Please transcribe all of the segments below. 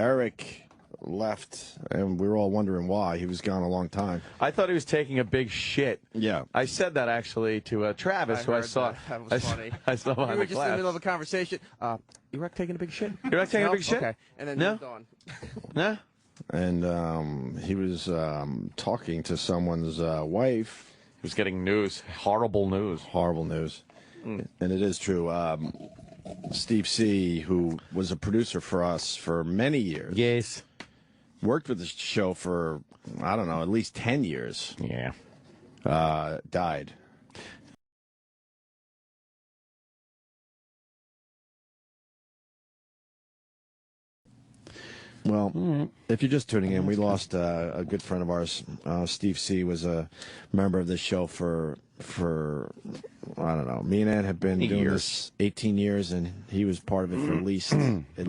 Eric left, and we were all wondering why. He was gone a long time. I thought he was taking a big shit. Yeah. I said that actually to Travis, who I saw. That was funny. I saw behind We were the just glass. in the middle of a conversation. Iraq taking a big shit? Iraq taking a big shit? Okay. And then No? moved on. Yeah. And he was talking to someone's wife. He was getting news. Horrible news. Horrible news. And it is true. Steve C., who was a producer for us for many years. Yes. Worked with the show for, I don't know, at least 10 years. Yeah. Died. Well, if you're just tuning in, we lost a good friend of ours. Steve C. was a member of this show for I don't know. Me and Ed have been doing this 18 years, and he was part of it for at least 10. At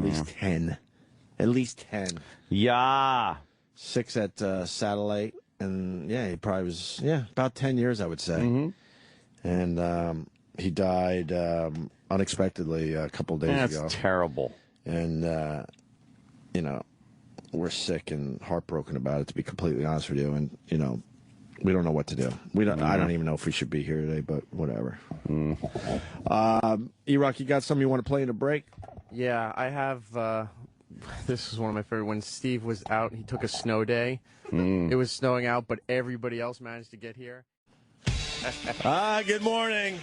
least 10. Yeah. 6 at Satellite, and yeah, he probably was about 10 years, I would say. And he died unexpectedly a couple of days ago. That's terrible. And you know, we're sick and heartbroken about it, to be completely honest with you. And you know, we don't know what to do. We don't. I don't even know if we should be here today, but whatever. E-Rock, you got something you want to play in a break? Yeah, I have. This is one of my favorite. When Steve was out, he took a snow day. It was snowing out, but everybody else managed to get here. Good morning.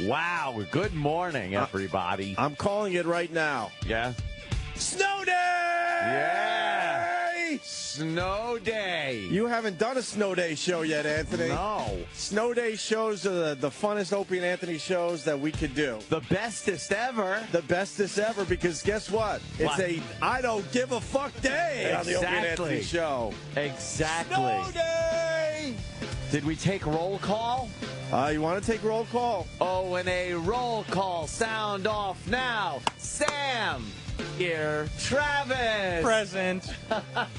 Wow. Good morning, everybody. I'm calling it right now. Yeah. Snow day! Yeah. Snow day. You haven't done a snow day show yet, Anthony. No. Snow day shows are the funnest Opie and Anthony shows that we could do. The bestest ever. The bestest ever, because guess what? It's a I don't give a fuck day on the Opie and Anthony show. Exactly. Snow day! Did we take roll call? You want to take roll call? Oh, and a roll call sound off now. Sam. Here. Travis. Present.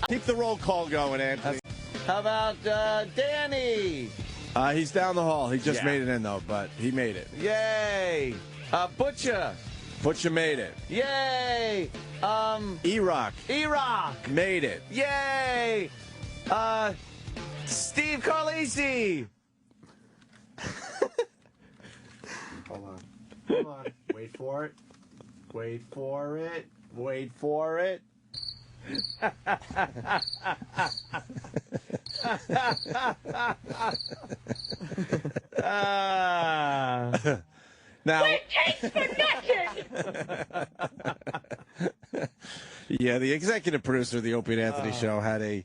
Keep the roll call going, Anthony. How about Danny? He's down the hall. He just made it in, though, but he made it. Yay. Butcher. Butcher made it. Yay. E-Rock. E-Rock. Made it. Yay. Steve Carlesi. Hold on. Hold on. Wait for it. Wait for it. Wait for it. Now, it takes for nothing. Yeah, the executive producer of the Opie and Anthony show had a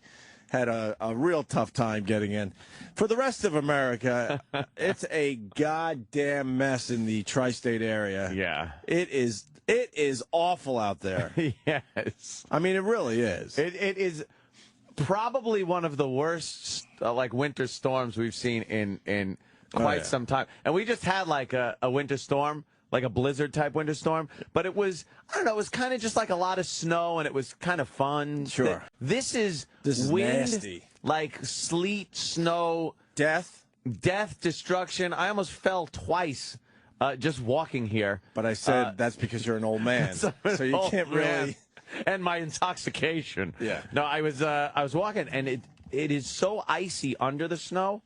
real tough time getting in. For the rest of America, it's a goddamn mess in the tri-state area. Yeah. It is awful out there. Yes. I mean, it really is. It is probably one of the worst winter storms we've seen in quite some time. And we just had like a winter storm, like a blizzard type winter storm, but it was, I don't know, it was kind of just like a lot of snow, and it was kind of fun. Sure. This is wind, nasty. like sleet, snow, Death. destruction. I almost fell twice just walking here. But I said that's because you're an old man, so you can't really. And my intoxication. Yeah. No, I was walking, and it is so icy under the snow.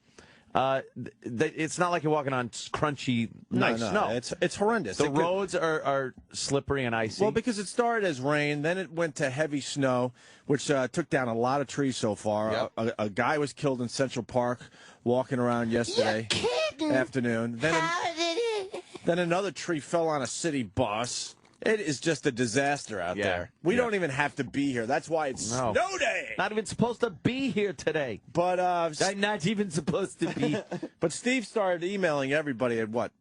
It's not like you're walking on crunchy, nice snow. It's horrendous. The roads are slippery and icy. Well, because it started as rain, then it went to heavy snow, which took down a lot of trees so far. Yep. A guy was killed in Central Park walking around yesterday afternoon. Then another tree fell on a city bus. It is just a disaster out there. We don't even have to be here. That's why it's snow day. Not even supposed to be here today. But I'm not even supposed to be. But Steve started emailing everybody at what?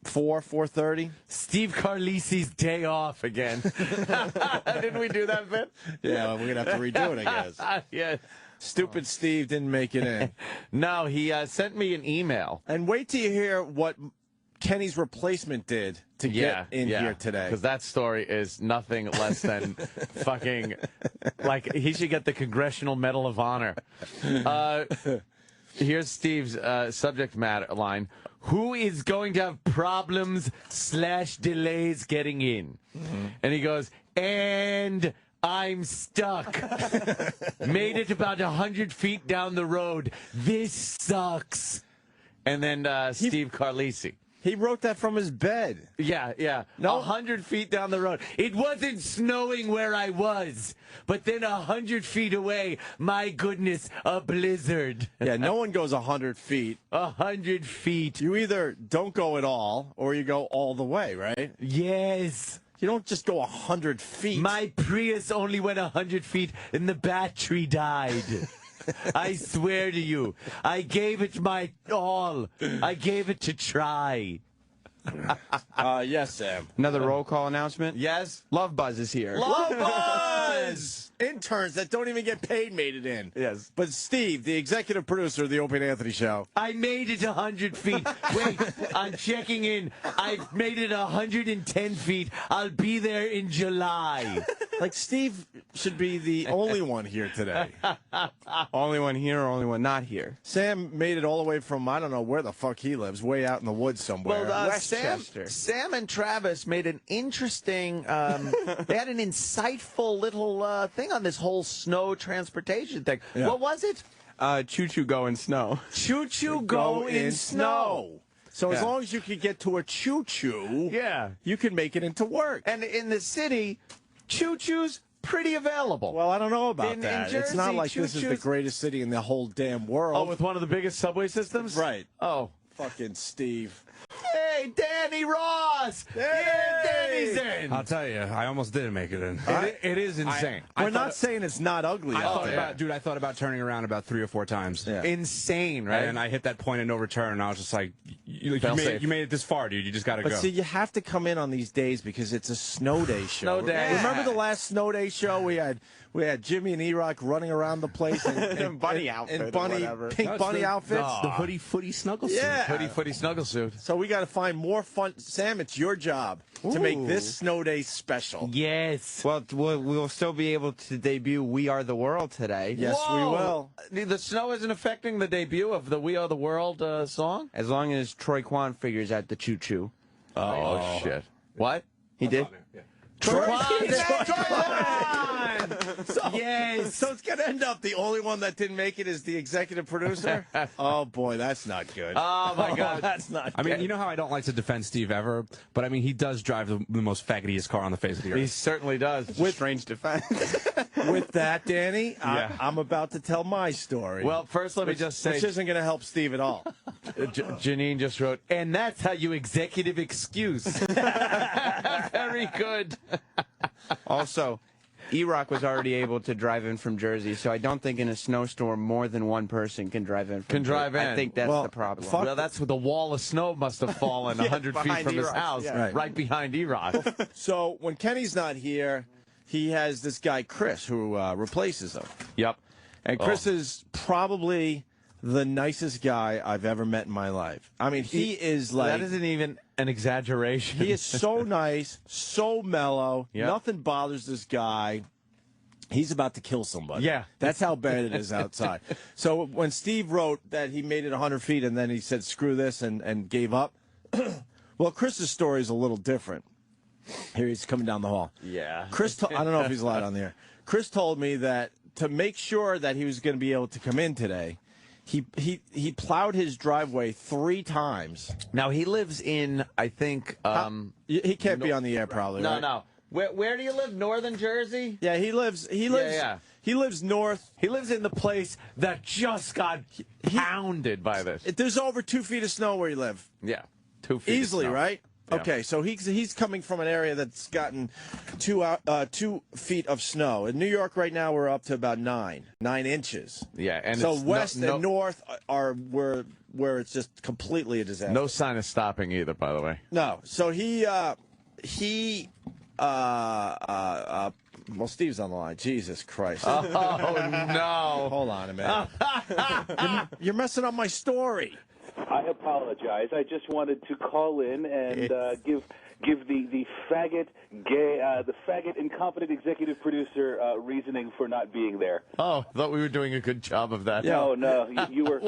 4:30? Steve Carlesi's day off again. Didn't we do that bit? Yeah, well, we're going to have to redo it, I guess. Yeah. Stupid Steve didn't make it in. No, he sent me an email. And wait till you hear what Kenny's replacement did to get in here today. Because that story is nothing less than fucking, like, he should get the Congressional Medal of Honor. Here's Steve's subject matter line. Who is going to have problems / delays getting in? And he goes, and I'm stuck. Made it about 100 feet down the road. This sucks. And then Steve Carlesi. He wrote that from his bed. Yeah. No, 100 feet down the road. It wasn't snowing where I was, but then 100 feet away, my goodness, a blizzard. Yeah, no one goes 100 feet. 100 feet. You either don't go at all or you go all the way, right? Yes. You don't just go 100 feet. My Prius only went 100 feet and the battery died. I swear to you, I gave it my all. I gave it to try. Yes, Sam. Another roll call announcement? Yes? Love Buzz is here. Love Buzz! Interns that don't even get paid made it in. Yes. But Steve, the executive producer of the Opie and Anthony Show. I made it 100 feet. Wait, I'm checking in. I've made it 110 feet. I'll be there in July. Like, Steve should be the only one here today. Only one here, only one not here. Sam made it all the way from, I don't know where the fuck he lives, way out in the woods somewhere. Well, Westchester. Sam and Travis made an interesting, they had an insightful little thing on this whole snow transportation thing. Yeah. What was it? Choo-choo go in snow. Choo-choo go in snow. So as Yeah. long as you can get to a choo-choo, Yeah. you can make it into work. And in the city, choo-choo's pretty available. Well, I don't know about In that. It's Jersey, not like this is the choo-choos- greatest city in the whole damn world. Oh, with one of the biggest subway systems? Right. Oh. Fucking Steve. Hey, Danny Ross! Yeah, Danny's in! I'll tell you, I almost didn't make it in. It is insane. We're not saying it's not ugly I out thought there. about, dude, I thought about turning around about 3 or 4 times. Yeah. Insane, right? And I hit that point of no return, and I was just like, you Felt safe. made it this far, dude. You just got to But go. see, you have to come in on these days because it's a snow day show. Snow day. Remember the last snow day show? We had Jimmy and E-Rock running around the place in bunny outfit in or bunny whatever. pink No, it's bunny the- outfits. The hoodie footy snuggle suit. Yeah. Hoodie footy snuggle suit. So we got to find more fun. Sam, it's your job to make Ooh. this snow day special. Yes. Well, we'll still be able to debut We Are the World today. Yes, we will. The snow isn't affecting the debut of the We Are the World song? As long as Troy Kwan figures out the choo-choo. Oh, shit. What? He did? Troy Yes. So it's going to end up the only one that didn't make it is the executive producer? Oh, boy, that's not good. Oh, my God. That's not I good. mean, you know how I don't like to defend Steve ever, but I mean, he does drive the most faggotiest car on the face of the earth. He certainly does. With strange defense. With that, Danny, Yeah. I'm about to tell my story. Well, first let me just say, Which isn't going to help Steve at all. Janine just wrote, and that's how you executive excuse. Very good. Also, E-Rock was already able to drive in from Jersey, so I don't think in a snowstorm more than one person can drive in from Can drive Jersey. in. I think that's Well, the problem. fuck- Well, that's what the wall of snow must have fallen 100 feet behind from his E-Rock, house, yeah. right behind E-Rock. So when Kenny's not here, he has this guy, Chris, who replaces him. Yep. And Chris is probably the nicest guy I've ever met in my life. I mean, he is like... that isn't even an exaggeration. He is so nice, so mellow. Yep. Nothing bothers this guy. He's about to kill somebody. Yeah. That's how bad it is outside. So when Steve wrote that he made it 100 feet and then he said, screw this, and gave up, well, Chris's story is a little different. Here he's coming down the hall. Yeah. Chris, I don't know if he's allowed on there. Chris told me that to make sure that he was going to be able to come in today, he plowed his driveway 3 times. Now, he lives in, I think... He can't be on the air probably, no, right? no. Where do you live? Northern Jersey? Yeah, he lives yeah. He lives north. He lives in the place that just got pounded by this. There's over 2 feet of snow where you live. Yeah. 2 feet. of Easily, snow. right? Yeah. Okay, so he's coming from an area that's gotten 2 feet of snow. In New York right now, we're up to about 9 inches. Yeah, and So it's west no, and north are where it's just completely a disaster. no sign of stopping either, by the way. No. So well, Steve's on the line. Jesus Christ. Oh, no. Hold on a minute. you're messing up my story. I apologize. I just wanted to call in and give the faggot incompetent executive producer reasoning for not being there. Oh, I thought we were doing a good job of that. No, you were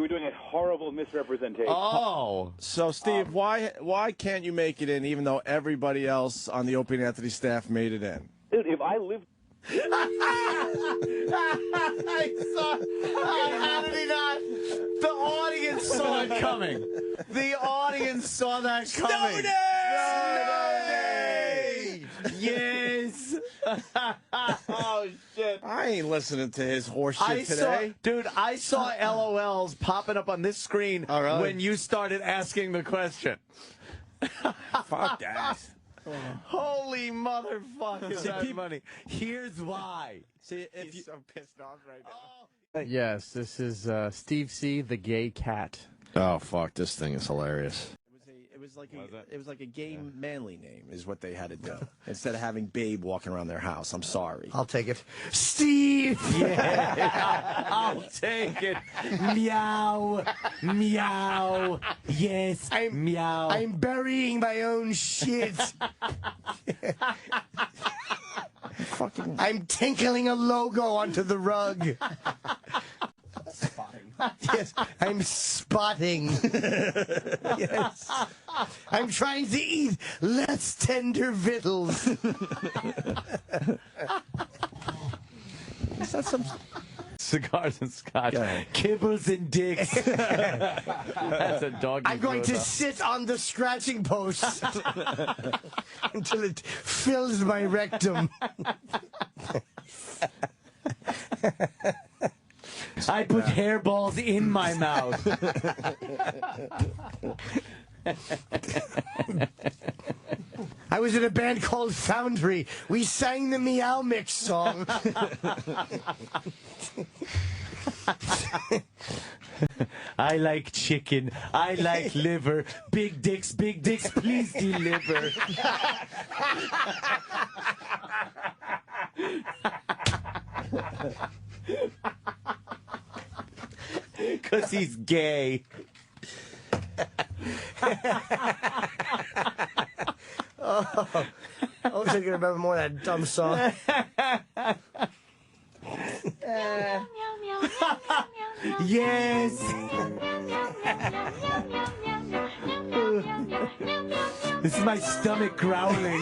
doing a horrible misrepresentation. Oh. So, Steve, why can't you make it in even though everybody else on the Opie and Anthony staff made it in? Dude, if I lived How did he not? The audience saw it coming. The audience saw that coming. Snow Day! Yes. Oh shit! I ain't listening to his horse shit today. I saw LOLs popping up on this screen when you started asking the question. Fuck that. Holy motherfucker! Is that funny? Here's why. See, if you're so pissed off right now. Yes, this is Steve C, the gay cat. Oh fuck! This thing is hilarious. It was like a gay manly name is what they had to do instead of having Babe walking around their house. I'm sorry. I'll take it. Steve! Yeah, I'll take it. Meow. Meow. Yes, meow. I'm burying my own shit. I'm tinkling a logo onto the rug. Yes, I'm spotting. Yes. I'm trying to eat less tender victuals. Is that some... Cigars and scotch. Kibbles and dicks. That's a dog. I'm going to sit on the scratching post until it fills my rectum. I put hairballs in my mouth. I was in a band called Foundry. We sang the Meow Mix song. I like chicken. I like liver. Big dicks, please deliver. Because he's gay. Oh, I wish I could remember more of that dumb song. Yes. This is my stomach growling.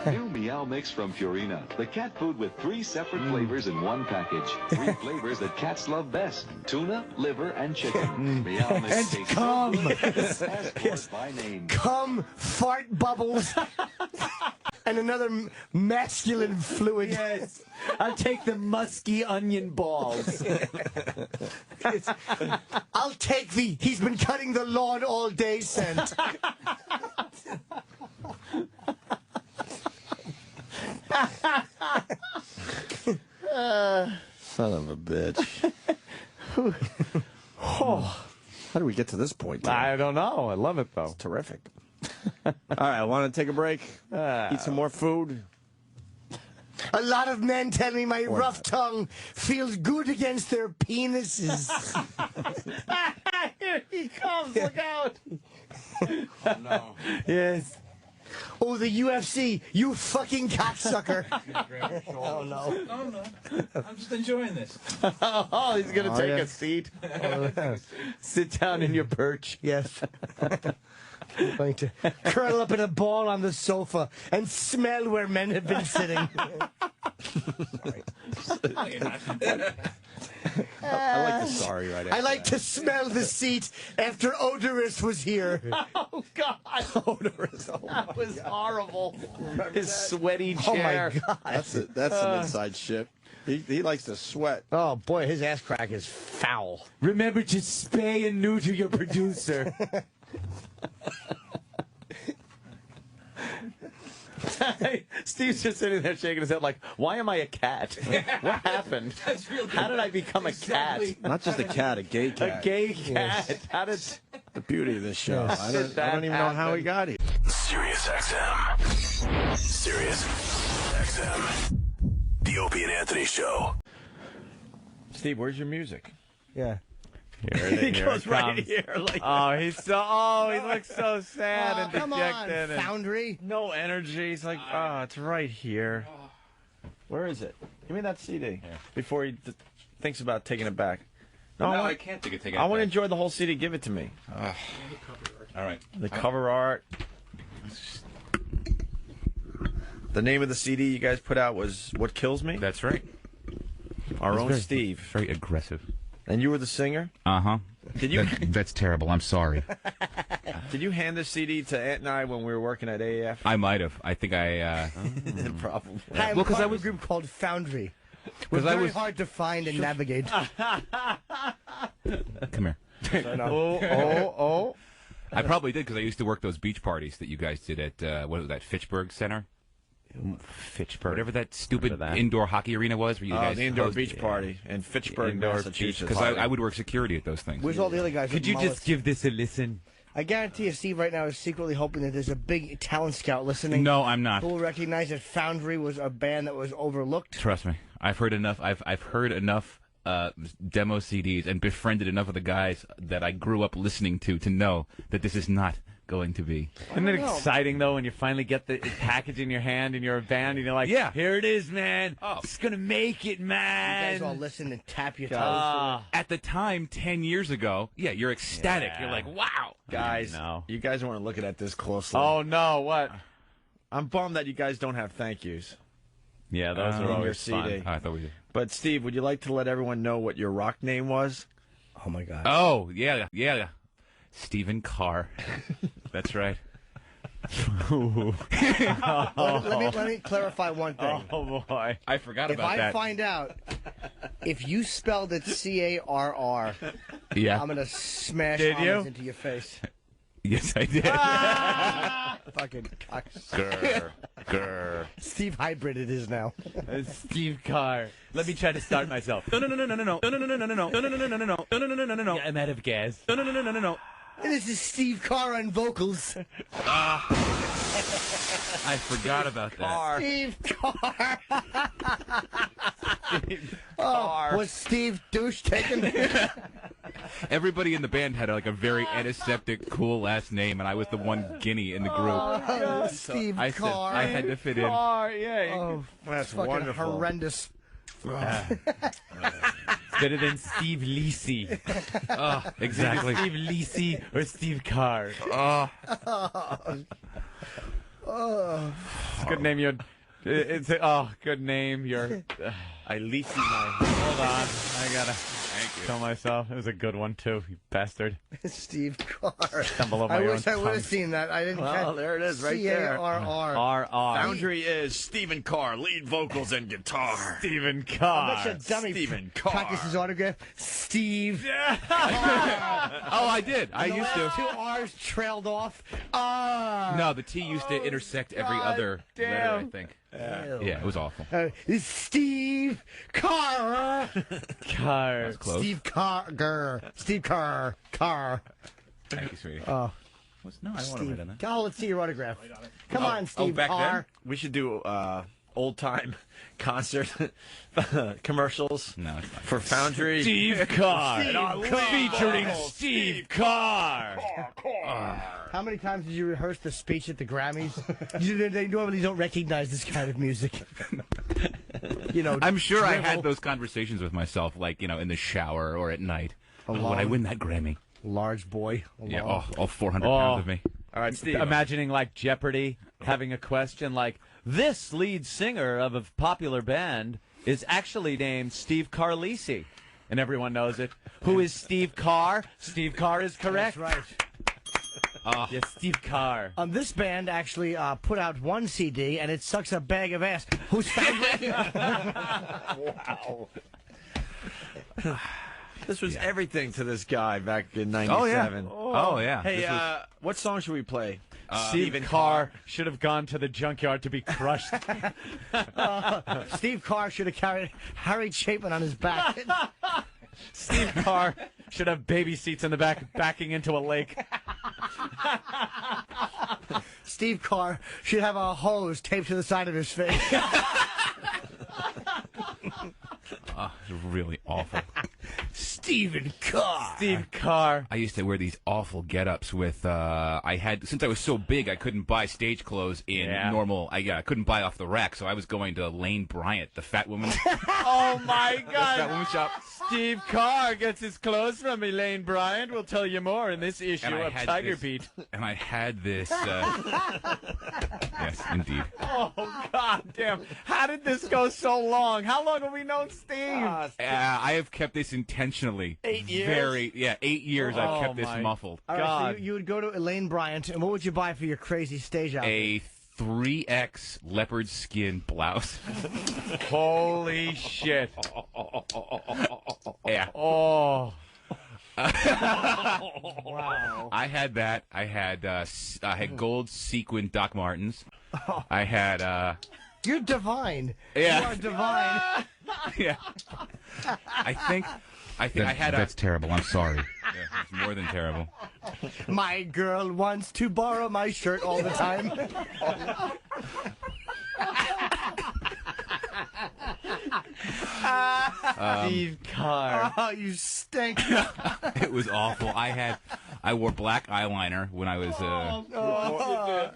New Meow Mix from Purina. The cat food with 3 separate flavors in one package. 3 flavors that cats love best. Tuna, liver, and chicken. Meow Mix And tastes cum. so good. Ask for it by name. Cum, fart bubbles, and another masculine fluid. Yes. I'll take the musky onion balls. I'll take the he's been cutting the lawn all day scent. Son of a bitch. How do we get to this point? I don't know. I love it, though. It's terrific. All right, I want to take a break, eat some more food. A lot of men tell me my rough tongue feels good against their penises. Here he comes. Look out. Oh, no. Yes. Oh, the UFC, you fucking cocksucker. Oh, no. No, no. I'm just enjoying this. Oh, he's going to take a seat. Sit down in your perch. Yes. I'm going to curl up in a ball on the sofa and smell where men have been sitting. I like the sorry right after I like to smell the seat after Odorous was here. Oh, God. Odorous. Oh, that was horrible. His sweaty Oh, chair. my God. That's some inside shit. He likes to sweat. Oh, boy, his ass crack is foul. Remember to spay and neuter your producer. Steve's just sitting there shaking his head like, why am I a cat? What happened? How did I become a cat? Not just a cat, a gay cat. A gay cat. Yes. How did... The beauty of this show. Yes. I don't even know how he got here. Sirius XM. Sirius XM. The Opie and Anthony Show. Steve, where's your music? Yeah. He goes right here. Like, he looks so sad and come dejected. on, Foundry. No energy. He's like, it's right here. Where is it? Give me that CD before he thinks about taking it back. No, I can't take it. I want to enjoy the whole CD. Give it to me. All right. The cover art. The name of the CD you guys put out was What Kills Me? That's right. Our own very, Steve. Very aggressive. And you were the singer? Uh-huh. Did you? That's terrible. I'm sorry. Did you hand this CD to Ant and I when we were working at AAF? I might have. I think I... Probably. I'm Well, 'cause part I of was- a group called Foundry. We're 'Cause I very was- hard to find and navigate. Come here. Oh. I probably did because I used to work those beach parties that you guys did at, what was that, Fitchburg Center? Fitchburg. Whatever that stupid that. indoor hockey arena was where you guys the indoor hosted. beach party in Fitchburg, Indoor Massachusetts. Because I would work security at those things. Where's all the other guys? Could with you mullets? just give this a listen? I guarantee you, Steve right now is secretly hoping that there's a big talent scout listening. No, I'm not. Who will recognize that Foundry was a band that was overlooked. Trust me. I've heard enough. I've heard enough demo CDs and befriended enough of the guys that I grew up listening to know that this is not going to be. Isn't it exciting, though, when you finally get the package in your hand and you're a band and you're like, Yeah. here it is, man. Oh. It's going to make it, You man. guys all listen and tap your toes. At the time, 10 years ago, yeah, you're ecstatic. Yeah. You're like, wow. Guys, No. you guys weren't looking at this closely. Oh, no, what? I'm bummed that you guys don't have thank yous. Yeah, those in are your always CD. fun. Oh, I thought we did. But, Steve, would you like to let everyone know what your rock name was? Oh my God. Oh, yeah. Stephen Carr. That's right. Let me clarify one thing. Oh, boy. I forgot If about I that. find out if you spelled it Carr, Yeah. I'm gonna smash Did you? almonds into your face. Yes, I did. Fucking cock. Grr. Steve Hybrid it is now. Steve Carr. Let me try to start myself. No. I'm out of gas. No. This is Steve Carr on vocals. I forgot about that. Steve Carr. Oh, was Steve douche taken? Everybody in the band had like a very antiseptic, cool last name, and I was the one guinea in the group. Steve I said Carr. I had to fit in. Carr, yeah. Oh, That's fucking wonderful. horrendous. Better than Steve Lisi. Exactly. Steve Lisi or Steve Carr. It's a good name. It's a good name. I leased my... Hold on. I gotta tell myself. It was a good one, too, you bastard. Steve Carr. Stumble over I my wish I own would tongue. have seen that. I didn't Well, catch there it is, right there. C-A-R-R. R.R. Foundry is Stephen Carr, lead vocals and guitar. Stephen I Carr. bet you dummy Stephen Carr. practice his autograph. Steve. Oh, I did. I The used to. last two R's trailed off. No, the T used to intersect every other letter, I think. Yeah, it was awful. It's Steve Carr. Carr. Close. Steve Carr. Steve Carr. Carr. Thank you, sweetie. Oh, No, I don't want to write on that. God, let's see your autograph. Come on, Steve back Carr. We should do old-time concert commercials No, it's not. for Foundry. Steve Carr. Carr. Featuring Steve Carr. How many times did you rehearse the speech at the Grammys? They normally don't recognize this kind of music. You know, I'm sure I had drivel. those conversations with myself, like, in the shower or at night. Oh, would I Alone. win that Grammy? Large boy. Yeah, alone. all 400 pounds of me. All right, Steve. Imagining like Jeopardy having a question like, this lead singer of a popular band is actually named Steve Carlesi. And everyone knows it. Who is Steve Carr? Steve Carr is correct. That's right. Yes, Steve Carr. This band actually put out one CD, and it sucks a bag of ass. Who's Foundry? Wow. This was everything to this guy back in '97. Oh, yeah. Hey, This was- what song should we play? Steve Carr should have gone to the junkyard to be crushed. Steve Carr should have carried Harry Chapin on his back. Steve Carr should have baby seats in the back backing into a lake. Steve Carr should have a hose taped to the side of his face. It's really awful. Stephen Carr. Steve Carr. I used to wear these awful get-ups with, since I was so big, I couldn't buy stage clothes in normal, I couldn't buy off the rack, so I was going to Lane Bryant, the fat woman. Oh, my Fat God. woman shop. Steve Carr gets his clothes from Elaine Bryant. We'll tell you more in this issue And I of had Tiger this- Beat. And I had this, yes, indeed. Oh, God. God damn. How did this go so long? How long have we known Steve? I have kept this intentionally. 8 years? 8 years I've kept this muffled. All right, so you would go to Elaine Bryant, and what would you buy for your crazy stage outfit? A 3X leopard skin blouse. Holy shit. Yeah. Oh. Wow. I had that. I had gold sequin Doc Martens. I had You're divine. Yeah. You are divine. yeah. I think I had that's terrible. I'm sorry. Yeah, it's more than terrible. My girl wants to borrow my shirt all the time. Steve Carr. Oh, you stink. It was awful. I wore black eyeliner when I was.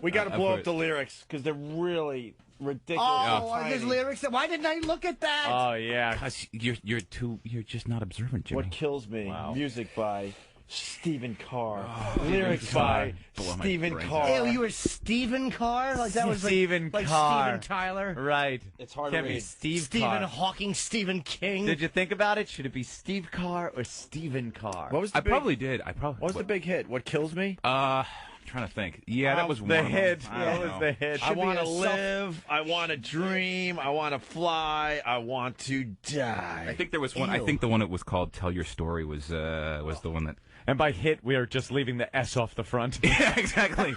We got to blow up the lyrics because they're really ridiculous. Oh, there's lyrics. Why didn't I look at that? Oh, yeah. Because you're just not observant, Jimmy. What kills me? Wow. Music by Stephen Carr. Lyrics by blow my Stephen brains Carr. Ew, you were Stephen Carr? Like that was Stephen like Carr. Steven Tyler? Right. It's hard Can't to be read. Stephen Stephen Carr. Hawking, Stephen King. Did you think about it? Should it be Steve Carr or Stephen Carr? What was the I big, probably did. What was the big hit? What kills me? I'm trying to think. Yeah, that was the one of them. hit. I That don't was know. the hit. I want to live. I want to dream. I want to fly. I want to die. I think there was one. I think the one that was called "Tell Your Story" was the one that. And by hit, we are just leaving the S off the front. Yeah, exactly.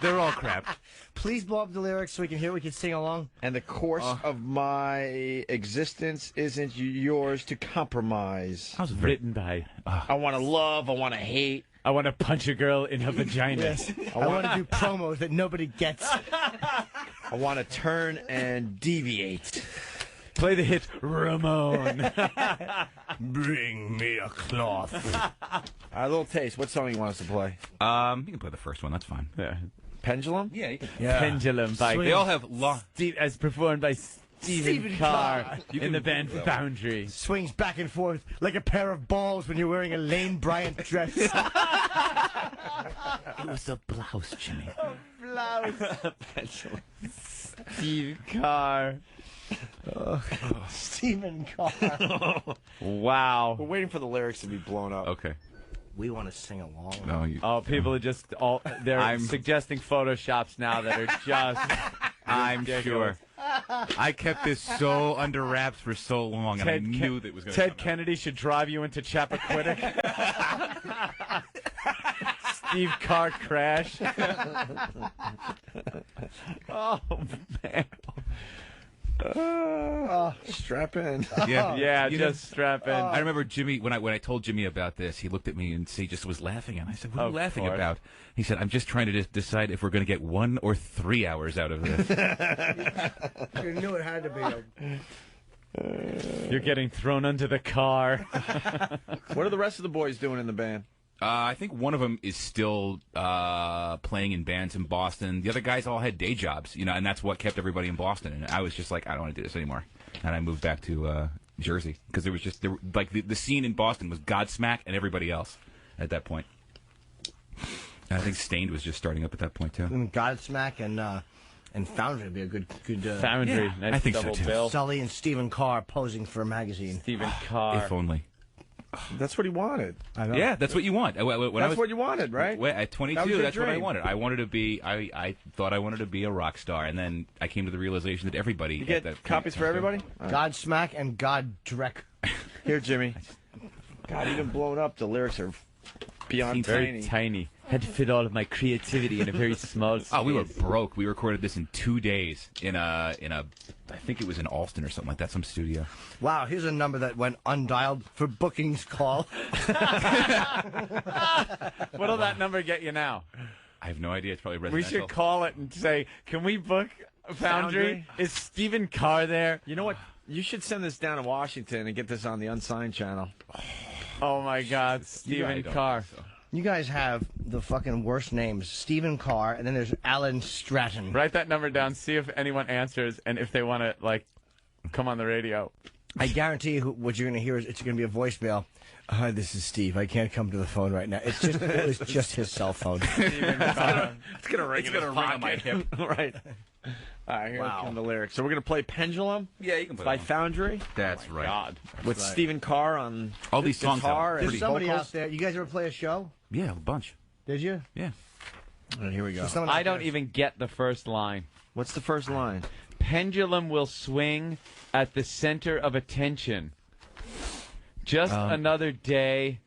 They're all crap. Please blow up the lyrics so we can hear, we can sing along. And the course of my existence isn't yours to compromise. I was Written by. I want to love. I want to hate. I want to punch a girl in her vagina. Yes. I want to do promos that nobody gets. I want to turn and deviate. Play the hit Ramon. Bring me a cloth. A little taste. What song you want us to play? You can play the first one. That's fine. Yeah. Pendulum? Yeah, you can. Pendulum by They all have long. as performed by Stephen Carr You in can- the band Foundry. Swings back and forth like a pair of balls when you're wearing a Lane Bryant dress. It was a blouse, Jimmy. Steve Carr. Stephen Carr. Wow. We're waiting for the lyrics to be blown up. Okay. We want to sing along. No, you. Oh, people are just they're suggesting Photoshops now that are just I'm ridiculous. sure. I kept this so under wraps for so long, and I knew that it was going to Ted Kennedy should drive you into Chappaquiddick. Steve Carr crash. Oh, man. Strap in. Yeah, Just strap in. I remember Jimmy when I told Jimmy about this. He looked at me and he just was laughing, and I said, "What are you laughing about?" He said, "I'm just trying to decide if we're going to get 1 or 3 hours out of this." You knew it had to be. You're getting thrown under the car. What are the rest of the boys doing in the band? I think one of them is still playing in bands in Boston. The other guys all had day jobs, and that's what kept everybody in Boston. And I was just like, I don't want to do this anymore. And I moved back to Jersey because the scene in Boston was Godsmack and everybody else at that point. And I think Stained was just starting up at that point too. Godsmack and Foundry would be a good Foundry. Yeah, Nice I think so, double too. bill. Sully and Stephen Carr posing for a magazine. Stephen Carr. If only. That's what he wanted. I know. Yeah, that's what you want. That's what you wanted, right? At 22, that's what I wanted. I wanted to be. I thought I wanted to be a rock star, and then I came to the realization that everybody. You get copies for everybody? Godsmack and Goddrek. Here, Jimmy. God, even blown up, the lyrics are beyond Very tiny. Had to fit all of my creativity in a very small space. Oh, we were broke. We recorded this in 2 days in a. I think it was in Alston or something like that, some studio. Wow, here's a number that went undialed for bookings call. What'll that number get you now? I have no idea. It's probably We residential. should call it and say, can we book Foundry? Is Stephen Carr there? You know what? You should send this down to Washington and get this on the Unsigned channel. Oh, my God. Stephen Carr. You guys have the fucking worst names. Stephen Carr, and then there's Alan Stratton. Write that number down, see if anyone answers, and if they want to, come on the radio. I guarantee you what you're going to hear is it's going to be a voicemail. Hi, this is Steve. I can't come to the phone right now. It was just his cell phone. Stephen Carr. It's going to ring It's going to ring on my hip. Right. All right, here come the lyrics. So we're going to play Pendulum. Yeah, you can play by that one. Foundry. That's right. God. With Stephen Carr on all these songs. Guitar and There's somebody vocals. out there. You guys ever play a show? Yeah, a bunch. Did you? Yeah. All right, here we go. I don't even get the first line. What's the first line? Pendulum will swing at the center of attention. Just another day.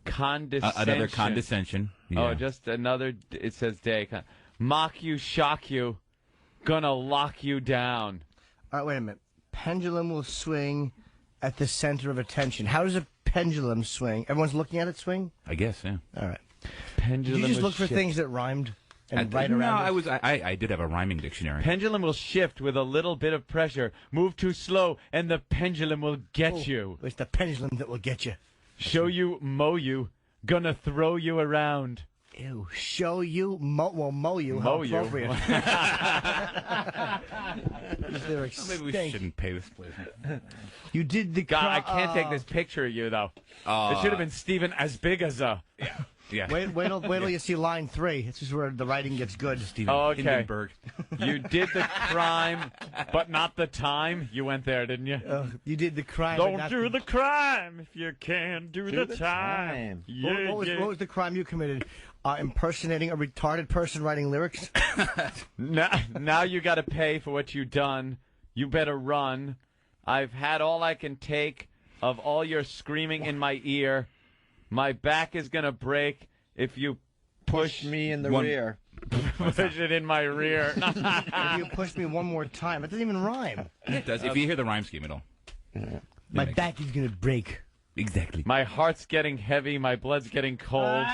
Condescension. Another condescension. Yeah. Oh, just another. It says day. Mock you, shock you, gonna lock you down. All right, wait a minute. Pendulum will swing at the center of attention. How does a pendulum swing? Everyone's looking at it swing? I guess, yeah. All right. Pendulum. Did you just will look for shift. things that rhymed and write No, around it? I did have a rhyming dictionary. Pendulum will shift with a little bit of pressure. Move too slow, and the pendulum will get you. It's the pendulum that will get you. Show you, mow you, gonna throw you around. Ew. Show you, mow you. Mow How you. appropriate. Maybe we shouldn't pay this place. You did the. God, I can't take this picture of you though. It should have been Stephen as big as a. Yeah. Wait till you see line 3. This is where the writing gets good. Oh, okay. Hindenburg. You did the crime, but not the time. You went there, didn't you? You did the crime. but Don't not do the crime if you can do the time. Yeah, what yeah. was the crime you committed? Impersonating a retarded person writing lyrics? Now you got to pay for what you done. You better run. I've had all I can take of all your screaming in my ear. My back is gonna break if you push me in the One- rear. push it in my rear. If you push me one more time, it doesn't even rhyme. It does. If you hear the rhyme scheme at all. My back is gonna break. Exactly. My heart's getting heavy. My blood's getting cold.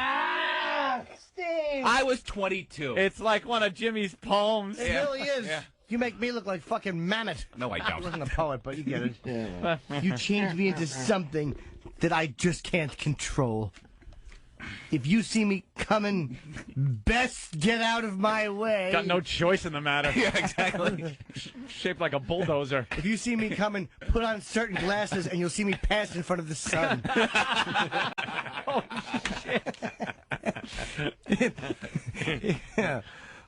Steve! I was 22. It's like one of Jimmy's poems. It really is. Yeah. You make me look like fucking Mamet. No, I I don't. wasn't a poet, but you get it. You changed me into something that I just can't control. If you see me coming, best get out of my way. Got no choice in the matter. Yeah, exactly. Shaped like a bulldozer. If you see me coming, put on certain glasses and you'll see me pass in front of the sun. Oh, shit. Yeah.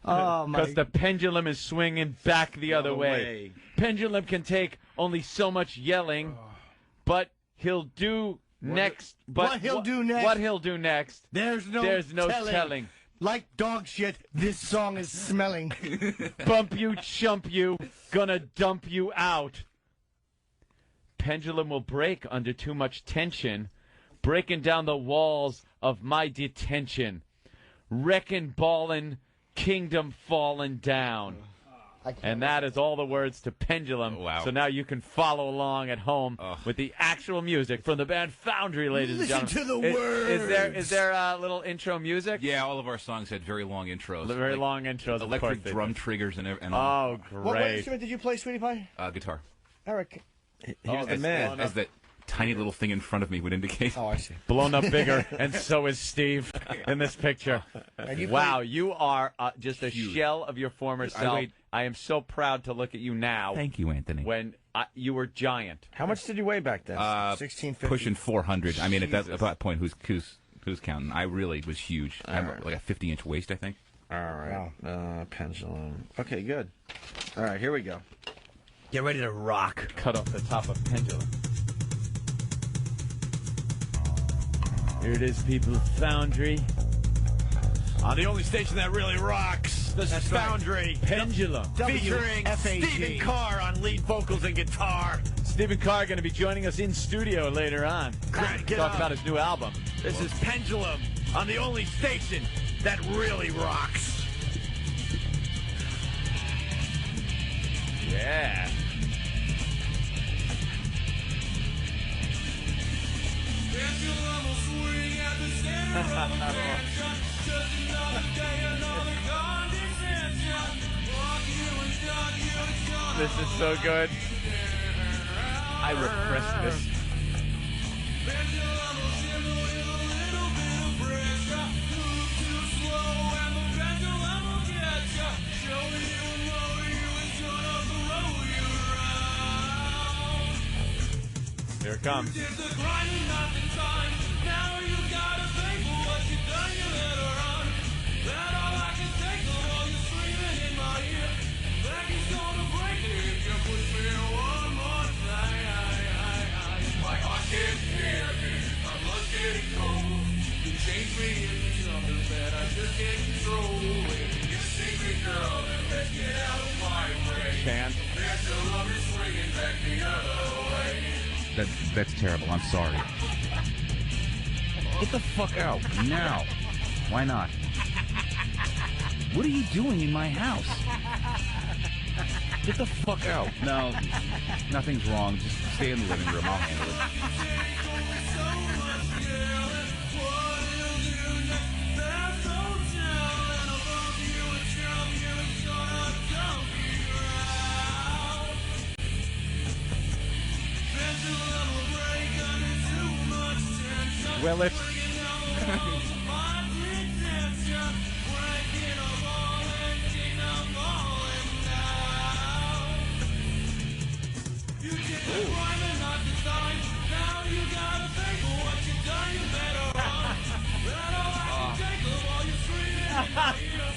Oh, my. Because the pendulum is swinging back the other way. Pendulum can take only so much yelling, but he'll do next. But what he'll do next? What he'll do next? There's no telling. Like dog shit, this song is smelling. Bump you, chump you, gonna dump you out. Pendulum will break under too much tension, breaking down the walls of my detention. Wrecking, ballin', kingdom falling down. And that is all the words to Pendulum. Wow. So now you can follow along at home with the actual music from the band Foundry, ladies and Listen gentlemen. to the words. Is there a little intro music? Yeah, all of our songs had very long intros. The very long intros. of Electric course they drum do. triggers and all. Oh, What great. instrument did you play, Sweetie Pie? Guitar. Eric. Here's the man. As that tiny little thing in front of me would indicate. Oh, I see. Blown up bigger, and so is Steve in this picture. Wow, you are just a shell of your former self. I am so proud to look at you now. Thank you, Anthony. When you were giant. How much did you weigh back then? 1650. Pushing 400. I mean, at that point, who's counting? I really was huge. I have like a 50-inch waist, I think. All right. Pendulum. Okay, good. All right, here we go. Get ready to rock. Cut off the top of Pendulum. Here it is, people of Foundry. On the only station that really rocks, this is Foundry. Pendulum. Featuring WFAG. Stephen Carr on lead vocals and guitar. Stephen Carr going to be joining us in studio later on. Get Talk on. about his new album. This is Pendulum on the only station that really rocks. Yeah. This is so good. I repressed this. Here it comes. That's terrible. I'm sorry. Get the fuck out now. Why not? What are you doing in my house? Get the fuck out. No, nothing's wrong. Just stay in the living room. I'll handle it. Will it?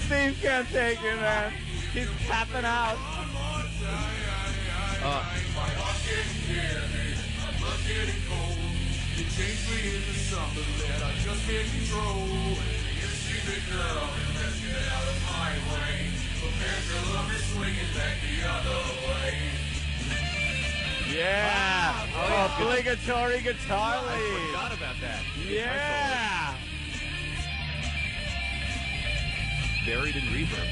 Steve can't take it, man. He's tapping out. You changed me into something that I just can't control. You see the girl and let's get out of my way. The pendulum is swinging back the other way. Yeah. Wow. Oh, obligatory guitar lead. I forgot about that. Yeah. Buried in reverb.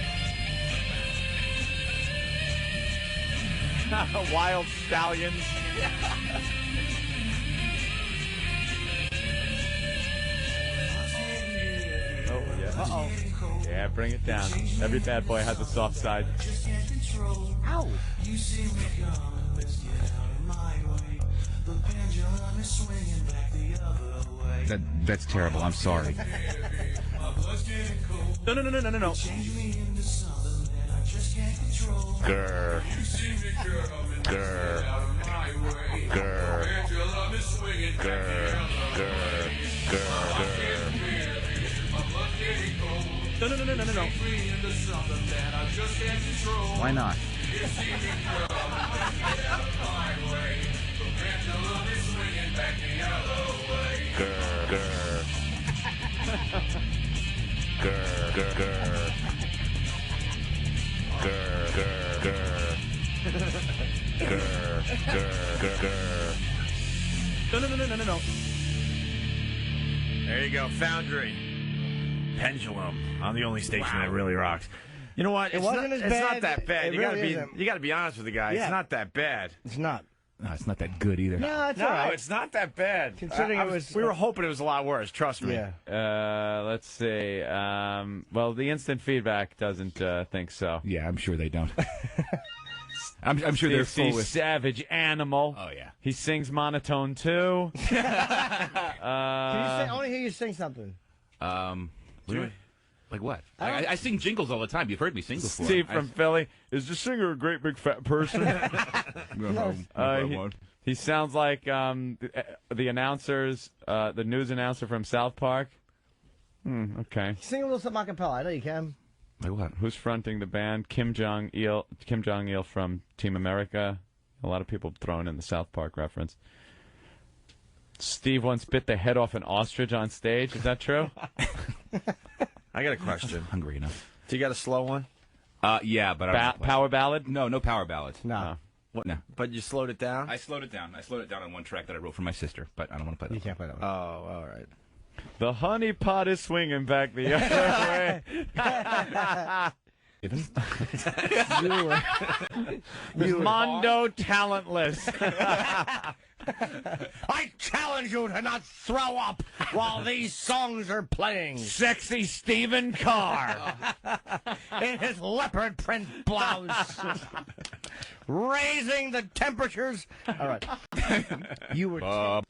Wild Stallions. Oh, yeah. Uh-oh. Yeah, bring it down. Every bad boy has a soft side. Ow. You see me coming, let's get out of my way. The pendulum is swinging back the other way. That's terrible. I'm sorry. No. Change me into something that I just can't control. Grr. You see me coming, let's get out of my way. Grr. The pendulum is swinging back the other way. No. Change me into something that I just can't control. Why not? You see me coming, let's get out of my way. The pendulum is swinging back the other way. No. There you go, Foundry. Pendulum on the only station that really rocks. You know what? It wasn't as It's bad. not that bad. It You really isn't. gotta be honest with the guy. Yeah. It's not that bad. It's not. No, it's not that good either. No, it's No, all right. it's not that bad. Considering it was- we were hoping it was a lot worse. Trust me. Yeah. Let's see. Well, the instant feedback doesn't think so. Yeah, I'm sure they don't. I'm sure they're full with savage animal. Oh yeah. He sings monotone too. Can you say, I want to hear you sing something. Like what? I sing jingles all the time. You've heard me sing before. Steve from Philly. Is the singer a great big fat person? He sounds like the announcers, the news announcer from South Park. Okay. Sing a little something a cappella. I know you can. Like what? Who's fronting the band? Kim Jong-il from Team America. A lot of people throwing in the South Park reference. Steve once bit the head off an ostrich on stage. Is that true? I got a question. Hungry enough. Do you got a slow one? Yeah, but power ballad? No power ballads. No. What? No. But you slowed it down? I slowed it down. I slowed it down on one track that I wrote for my sister, but I don't want to play that. You can't play that one. Oh, all right. The honey pot is swinging back the other way. Mondo talentless. I challenge you to not throw up while these songs are playing. Sexy Stephen Carr. In his leopard print blouse. Raising the temperatures. All right. You were...